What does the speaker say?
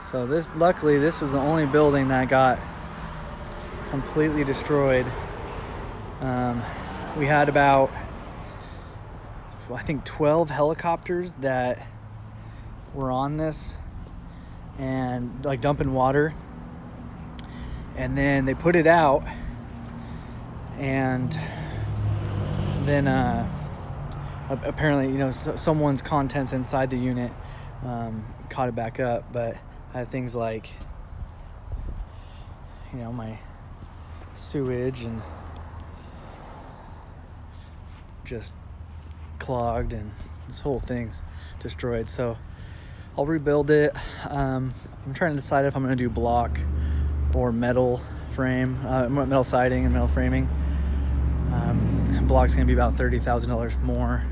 So luckily this was the only building that got completely destroyed. We had about, I think, 12 helicopters that were on this and like dumping water, and then they put it out, and then apparently, someone's contents inside the unit caught it back up. But I had things like, my sewage and just clogged, and this whole thing's destroyed. So I'll rebuild it. I'm trying to decide if I'm going to do block or metal frame, metal siding and metal framing. Block's going to be about $30,000 more